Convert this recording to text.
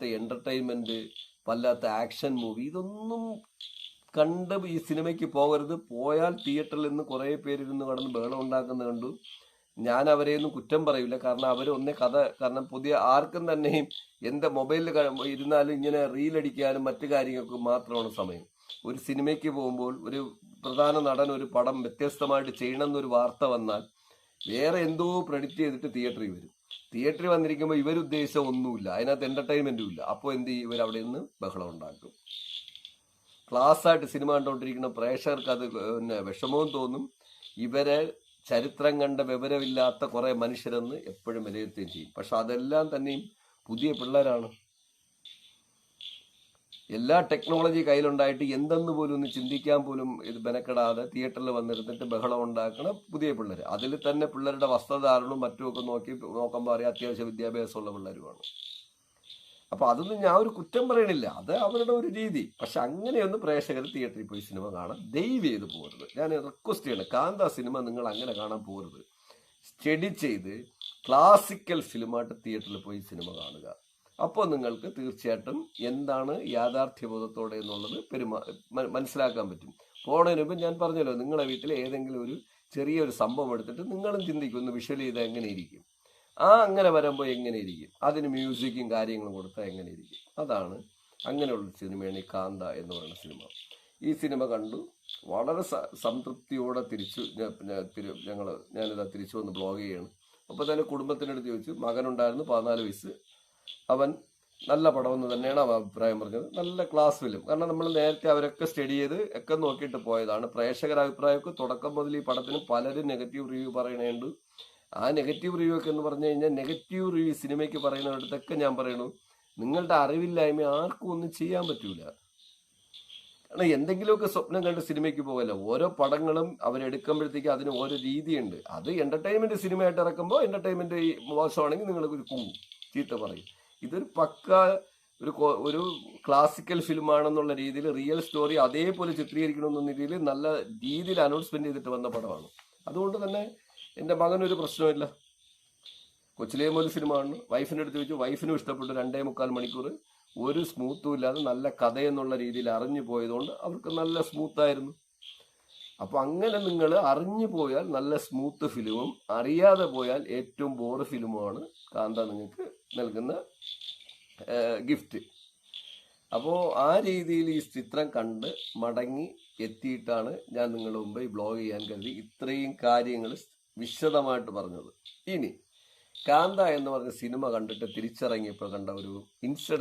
വല്ലാത്ത എന്റർടൈൻമെന്റ്, വല്ലാത്ത action movie, ഇതൊന്നും കണ്ട് ഈ സിനിമയ്ക്ക് പോകരുത്. പോയാൽ തിയേറ്ററിൽ നിന്ന് കുറേ പേരിരുന്ന് കടന്ന് ബഹളം ഉണ്ടാക്കുന്നത് കണ്ടു. ഞാൻ അവരെയൊന്നും കുറ്റം പറയില്ല. കാരണം അവർ ഒന്നേ കഥ, കാരണം പുതിയ ആർക്കും തന്നെയും എന്താ മൊബൈലിൽ ഇരുന്നാലും ഇങ്ങനെ റീലടിക്കാനും മറ്റു കാര്യങ്ങൾക്ക് മാത്രമാണ് സമയം. ഒരു സിനിമയ്ക്ക് പോകുമ്പോൾ ഒരു പ്രധാന നടൻ ഒരു പടം വ്യത്യസ്തമായിട്ട് ചെയ്യണമെന്നൊരു വാർത്ത വന്നാൽ വേറെ എന്തോ പ്രെഡിക്റ്റ് ചെയ്തിട്ട് തിയേറ്ററിൽ വരും. തിയേറ്ററിൽ വന്നിരിക്കുമ്പോൾ ഇവരുദ്ദേശിച്ച ഒന്നുമില്ല, അതിനകത്ത് എന്റർടൈൻമെന്റും ഇല്ല. അപ്പോൾ എന്ത് ചെയ്യും? ഇവർ അവിടെ നിന്ന് ബഹളം ഉണ്ടാക്കും. ക്ലാസ് ആയിട്ട് സിനിമ കണ്ടുകൊണ്ടിരിക്കുന്ന പ്രേക്ഷകർക്ക് അത് പിന്നെ വിഷമവും തോന്നും. ഇവരെ ചരിത്രം കണ്ട വിവരമില്ലാത്ത കുറെ മനുഷ്യരെന്ന് എപ്പോഴും വിലയിരുത്തുകയും ചെയ്യും. പക്ഷെ അതെല്ലാം തന്നെയും പുതിയ പിള്ളേരാണ്. എല്ലാ ടെക്നോളജി കയ്യിലുണ്ടായിട്ട് എന്തെന്ന് പോലും ഒന്ന് ചിന്തിക്കാൻ പോലും ഇത് മെനക്കെടാതെ തിയേറ്ററിൽ വന്നിരുന്നിട്ട് ബഹളം ഉണ്ടാക്കണ പുതിയ പിള്ളേർ. അതിൽ തന്നെ പിള്ളേരുടെ വസ്ത്രധാരണവും മറ്റുമൊക്കെ നോക്കുമ്പോൾ അറിയാം അത്യാവശ്യം വിദ്യാഭ്യാസമുള്ള പിള്ളേരുമാണ്. അപ്പൊ അതൊന്നും ഞാൻ ഒരു കുറ്റം പറയണില്ല, അത് അവരുടെ ഒരു രീതി. പക്ഷെ അങ്ങനെയൊന്നും പ്രേക്ഷകർ തിയേറ്ററിൽ പോയി സിനിമ കാണാൻ ദയവ് ചെയ്ത് പോകരുത്. ഞാൻ റിക്വസ്റ്റ് ചെയ്യണം, കാന്ത സിനിമ നിങ്ങൾ അങ്ങനെ കാണാൻ പോകരുത്. സ്റ്റഡി ചെയ്ത് ക്ലാസിക്കൽ ഫിലിമായിട്ട് തിയേറ്ററിൽ പോയി സിനിമ കാണുക. അപ്പോൾ നിങ്ങൾക്ക് തീർച്ചയായിട്ടും എന്താണ് യാഥാർത്ഥ്യബോധത്തോടെ എന്നുള്ളത് മനസ്സിലാക്കാൻ പറ്റും. പോണതിന് മുമ്പ് ഞാൻ പറഞ്ഞല്ലോ, നിങ്ങളെ വീട്ടിൽ ഏതെങ്കിലും ഒരു ചെറിയൊരു സംഭവം എടുത്തിട്ട് നിങ്ങളും ചിന്തിക്കും, ഒന്ന് വിഷ്വൽ ചെയ്താൽ എങ്ങനെ ഇരിക്കും, അങ്ങനെ വരുമ്പോൾ എങ്ങനെ ഇരിക്കും, അതിന് മ്യൂസിക്കും കാര്യങ്ങളും കൊടുത്താൽ എങ്ങനെ ഇരിക്കും. അതാണ് അങ്ങനെയുള്ള സിനിമയാണ് ഈ കാന്ത എന്ന് പറയുന്ന സിനിമ. ഈ സിനിമ കണ്ടു വളരെ സംതൃപ്തിയോടെ ഞാനിതാ തിരിച്ചു വന്ന് ബ്ലോഗ് ചെയ്യാണ്. അപ്പോൾ തന്നെ കുടുംബത്തിനടുത്ത് ചോദിച്ചു, മകനുണ്ടായിരുന്നു 14 വയസ്സ്, അവൻ നല്ല പടമെന്ന് തന്നെയാണ് അവൻ അഭിപ്രായം പറഞ്ഞത്. നല്ല ക്ലാസ് ഫിലിം. കാരണം നമ്മൾ നേരത്തെ അവരൊക്കെ സ്റ്റഡി ചെയ്ത് ഒക്കെ നോക്കിയിട്ട് പോയതാണ്. പ്രേക്ഷകരുടെ അഭിപ്രായമൊക്കെ തുടക്കം മുതൽ ഈ പടത്തിന് പലരും നെഗറ്റീവ് റിവ്യൂ പറയണുണ്ട്. ആ നെഗറ്റീവ് റിവ്യൂ ഒക്കെ എന്ന് പറഞ്ഞു കഴിഞ്ഞാൽ, നെഗറ്റീവ് റിവ്യൂ സിനിമയ്ക്ക് പറയുന്നിടത്തൊക്കെ ഞാൻ പറയണു, നിങ്ങളുടെ അറിവില്ലായ്മ ആർക്കും ഒന്നും ചെയ്യാൻ പറ്റൂല. കാരണം എന്തെങ്കിലുമൊക്കെ സ്വപ്നം കണ്ട് സിനിമയ്ക്ക് പോകല്ലോ. ഓരോ പടങ്ങളും അവരെടുക്കുമ്പോഴത്തേക്ക് അതിന് ഓരോ രീതിയുണ്ട്. അത് എന്റർടൈൻമെന്റ് സിനിമയായിട്ട് ഇറക്കുമ്പോൾ എന്റർടൈൻമെന്റ് മോശമാണെങ്കിൽ നിങ്ങൾ ഒരു കുമ്പും ചീത്ത പറയും. ഇതൊരു പക്ക ഒരു ക്ലാസിക്കൽ ഫിലിമാണെന്നുള്ള രീതിയിൽ റിയൽ സ്റ്റോറി അതേപോലെ ചിത്രീകരിക്കണമെന്ന രീതിയിൽ നല്ല രീതിയിൽ അനൗൺസ്മെന്റ് ചെയ്തിട്ട് വന്ന പടമാണ്. അതുകൊണ്ട് തന്നെ എൻ്റെ മകനൊരു പ്രശ്നമില്ല. കൊച്ചിലേ മുതൽ സിനിമ കാണുന്നു. വൈഫിൻ്റെ അടുത്ത് ചോദിച്ചു, വൈഫിനും ഇഷ്ടപ്പെട്ടു. 2.25 മണിക്കൂർ ഒരു സ്മൂത്തും ഇല്ലാതെ നല്ല കഥയെന്നുള്ള രീതിയിൽ അറിഞ്ഞു പോയതുകൊണ്ട് അവർക്ക് നല്ല സ്മൂത്തായിരുന്നു. അപ്പോൾ അങ്ങനെ നിങ്ങൾ അറിഞ്ഞു പോയാൽ നല്ല സ്മൂത്ത് ഫിലിമും, അറിയാതെ പോയാൽ ഏറ്റവും ബോറ് ഫിലിമുമാണ് കാന്ത നിങ്ങൾക്ക് നൽകുന്ന ഗിഫ്റ്റ്. അപ്പോൾ ആ രീതിയിൽ ഈ ചിത്രം കണ്ട് മടങ്ങി എത്തിയിട്ടാണ് ഞാൻ നിങ്ങളുടെ മുമ്പ് ഈ ബ്ലോഗ് ചെയ്യാൻ കരുതി ഇത്രയും കാര്യങ്ങൾ വിശദമായിട്ട് പറഞ്ഞത്. ഇനി കാന്ത എന്ന് പറഞ്ഞ സിനിമ കണ്ടിട്ട് തിരിച്ചിറങ്ങിയപ്പോൾ കണ്ട ഒരു ഇൻസിഡന്റ്